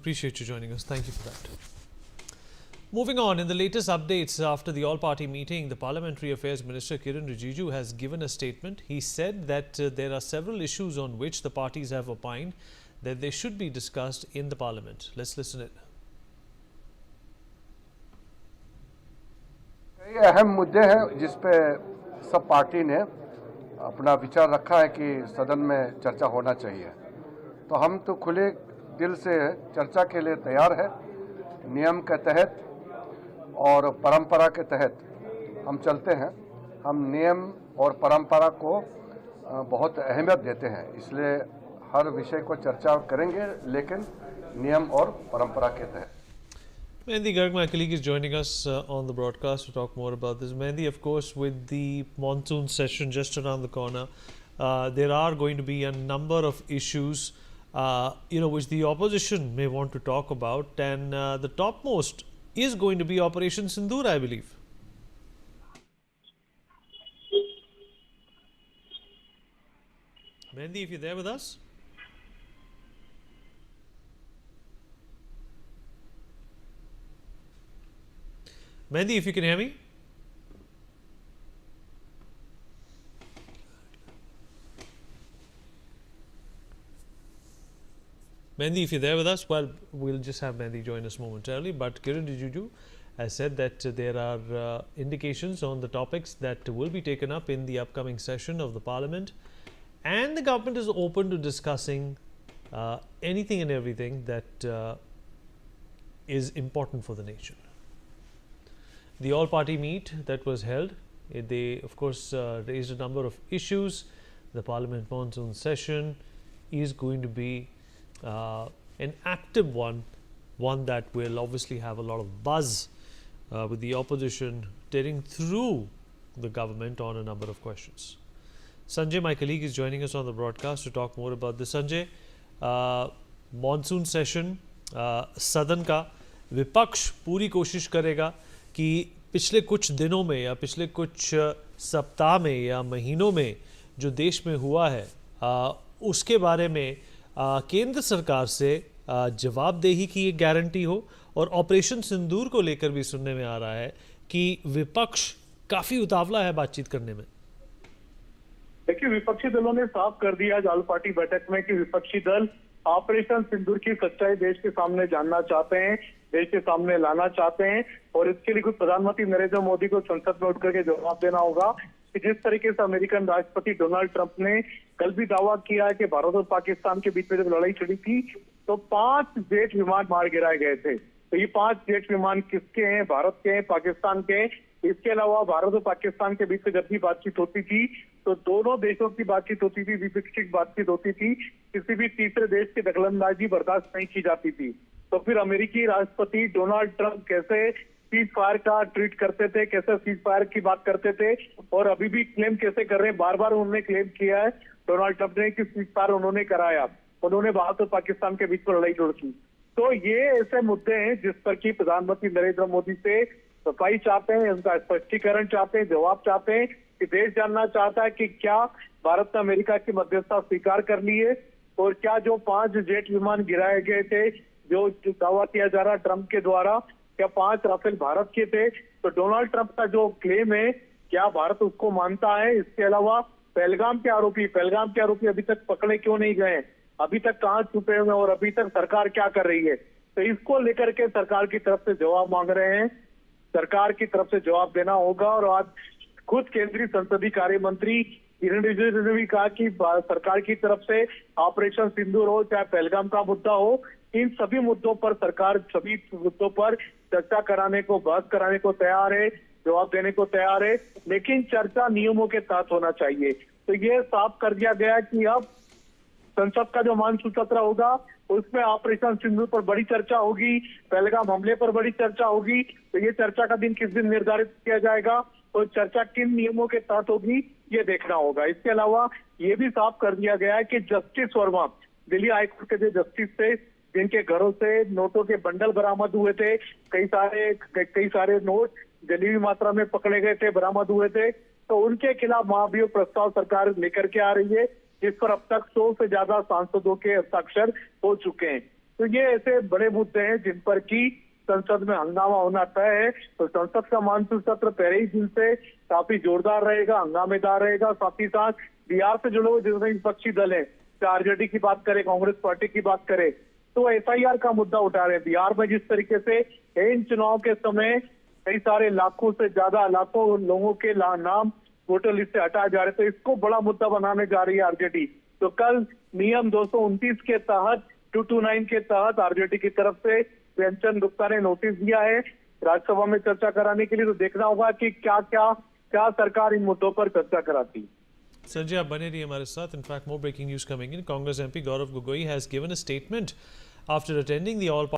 Appreciate you joining us. Thank you for that. Moving on, in the latest updates after the all-party meeting, the Parliamentary Affairs Minister Kiren Rijiju has given a statement. He said that there are several issues on which the parties have opined that they should be discussed in the Parliament. Let's listen it. कई अहम मुद्दे हैं जिस पे सब party ने अपना विचार रखा है कि सदन में चर्चा होना चाहिए। तो हम तो खुले दिल से चर्चा के लिए तैयार है। नियम के तहत और परंपरा के तहत हम चलते हैं। हम नियम और परंपरा को बहुत अहमियत देते हैं, इसलिए हर विषय को चर्चा करेंगे, लेकिन नियम और परंपरा के तहत। Mehndi Garg, my colleague, is joining us on the broadcast to talk more about this. Mehndi, of course, with the monsoon session just around the corner, there are going to be a number of issues, which the opposition may want to talk about, and the topmost is going to be Operation Sindoor, I believe. Mehndi, if you're there with us. Mehndi, if you can hear me. Mehndi, if you're there with us, well, we'll just have Mehndi join us momentarily. But Kiren Rijiju has said that there are indications on the topics that will be taken up in the upcoming session of the Parliament, and the government is open to discussing anything and everything that is important for the nation. The all-party meet that was held, they of course raised a number of issues. The Parliament monsoon session is going to be an active one that will obviously have a lot of buzz with the opposition tearing through the government on a number of questions. Sanjay, my colleague, is joining us on the broadcast to talk more about this. Sanjay, monsoon session, सदन का विपक्ष पूरी कोशिश करेगा कि पिछले कुछ दिनों में या पिछले कुछ सप्ताह में या महीनों में जो देश में हुआ है उसके बारे में केंद्र सरकार से जवाबदेही की एक गारंटी हो, और ऑपरेशन सिंदूर को लेकर भी सुनने में आ रहा है कि विपक्ष काफ़ी उतावला है बातचीत करने में। देखिए, विपक्षी दलों ने साफ कर दिया आज ऑल पार्टी बैठक में कि विपक्षी दल ऑपरेशन सिंदूर की सच्चाई देश के सामने जानना चाहते हैं, देश के सामने लाना चाहते हैं, और इसके लिए कुछ प्रधानमंत्री नरेंद्र मोदी को संसद में उठकर के जवाब देना होगा कि जिस तरीके से अमेरिकन राष्ट्रपति डोनाल्ड ट्रंप ने कल भी दावा किया है कि भारत और पाकिस्तान के बीच में जब लड़ाई छिड़ी थी तो 5 जेट विमान मार गिराए गए थे। तो ये 5 जेट विमान किसके हैं? भारत के हैं, पाकिस्तान के। इसके अलावा भारत और पाकिस्तान के बीच में जब भी बातचीत होती थी तो दोनों देशों की बातचीट होती थी, द्विपक्षीय बातचीत होती थी, किसी भी तीसरे देश की दखलंदाजी बर्दाश्त नहीं की जाती थी। तो फिर अमेरिकी राष्ट्रपति डोनाल्ड ट्रंप कैसे सीज फायर का ट्वीट करते थे, कैसे सीज फायर की बात करते थे, और अभी भी क्लेम कैसे कर रहे हैं। बार बार उन्होंने क्लेम किया है डोनाल्ड ट्रंप ने कि सीज फायर उन्होंने कराया, उन्होंने भारत और पाकिस्तान के बीच में लड़ाई लड़ी। तो ये ऐसे मुद्दे हैं जिस पर कि प्रधानमंत्री नरेंद्र मोदी से सफाई चाहते हैं, उनका स्पष्टीकरण चाहते हैं, जवाब चाहते हैं कि देश जानना चाहता है कि क्या भारत ने अमेरिका की मध्यस्थता स्वीकार कर ली है, और क्या जो 5 जेट विमान गिराए गए थे जो दावा किया जा रहा ट्रंप के द्वारा, क्या 5 राफेल भारत के थे। तो डोनाल्ड ट्रंप का जो क्लेम है क्या भारत उसको मानता है? इसके अलावा पहलगाम के आरोपी अभी तक पकड़े क्यों नहीं गए, अभी तक कहां छुपे हुए हैं, और अभी तक सरकार क्या कर रही है? तो इसको लेकर के सरकार की तरफ से जवाब मांग रहे हैं। सरकार की तरफ से जवाब देना होगा, और आज खुद केंद्रीय संसदीय कार्य मंत्री किरण रिजिजू ने भी कहा कि सरकार की तरफ से ऑपरेशन सिंदूर हो चाहे पहलगाम का मुद्दा हो, इन सभी मुद्दों पर सरकार सभी मुद्दों पर चर्चा कराने को, बहस कराने को तैयार है, जवाब देने को तैयार है, लेकिन चर्चा नियमों के तहत होना चाहिए। तो ये साफ कर दिया गया कि अब संसद का जो मानसून सत्र होगा उसमें ऑपरेशन सिंदूर पर बड़ी चर्चा होगी, पहलगाम हमले पर बड़ी चर्चा होगी। तो ये चर्चा का दिन किस दिन निर्धारित किया जाएगा और चर्चा किन नियमों के तहत होगी, ये देखना होगा। इसके अलावा ये भी साफ कर दिया गया है कि जस्टिस वर्मा, दिल्ली हाईकोर्ट के जो जस्टिस थे, जिनके घरों से नोटों के बंडल बरामद हुए थे, कई सारे नोट जलीली मात्रा में पकड़े गए थे, बरामद हुए थे, तो उनके खिलाफ महाभियोग प्रस्ताव सरकार लेकर के आ रही है, जिस पर अब तक 100 से ज्यादा सांसदों के हस्ताक्षर हो चुके हैं। तो ये ऐसे बड़े मुद्दे हैं जिन पर की संसद में हंगामा होना तय है। तो संसद का मानसून सत्र पहले ही दिन से काफी जोरदार रहेगा, हंगामेदार रहेगा। साथ ही साथ बिहार से जुड़े हुए जितने विपक्षी दल है, चाहे आरजेडी की बात करें, कांग्रेस पार्टी की बात करें, तो एफआईआर का मुद्दा उठा रहे हैं। बिहार में जिस तरीके से इन चुनाव के समय कई सारे लाखों से ज्यादा लाखों लोगों के नाम वोटर लिस्ट से हटाए जा रहे, तो इसको बड़ा मुद्दा बनाने जा रही है आरजेडी। तो कल नियम 229 के तहत 229 के तहत आरजेडी की तरफ से प्रेमचंद गुप्ता ने नोटिस दिया है राज्यसभा में चर्चा कराने के लिए। तो देखना होगा कि क्या सरकार इन मुद्दों पर चर्चा कराती है। संजय, आप बने रहिए हमारे साथ। In fact more breaking news coming in. Congress MP Gaurav Gogoi has given a statement after attending the all